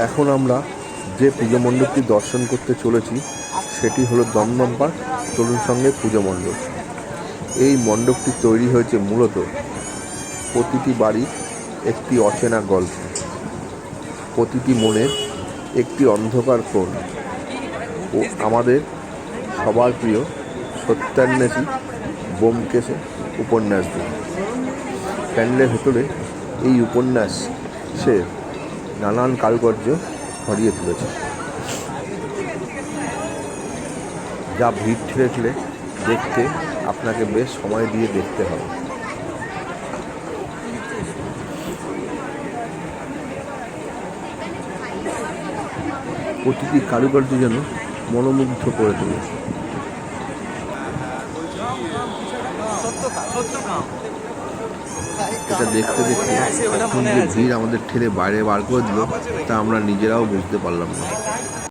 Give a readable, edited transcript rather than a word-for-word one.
এখন আমরা যে পুজো মণ্ডপটি দর্শন করতে চলেছি সেটি হলো দমদমপাড় তরুণ সঙ্গে পুজো মণ্ডপ। এই মণ্ডপটি তৈরি হয়েছে মূলত প্রতিটি বাড়ির একটি অচেনা গল্প, প্রতিটি মনের একটি অন্ধকার কোণ ও আমাদের সবার প্রিয় সত্যান্বেষী ব্যোমকেশ উপন্যাস দিয়ে। প্যান্ডেলের ভেতরে এই উপন্যাসের নানান কারুকার্য ভরিয়ে তুলেছে, যা ভিড় ঠেলে ঠেলে দেখতে আপনাকে বেশ সময় দিয়ে দেখতে হবে। প্রতিটি কারুকার্য যেন মনোমুগ্ধ করে তোলে। এটা দেখতে দেখতে এখন যে ভিড় আমাদের ঠেলে বাইরে বার করে দিল তা আমরা নিজেরাও বুঝতে পারলাম না।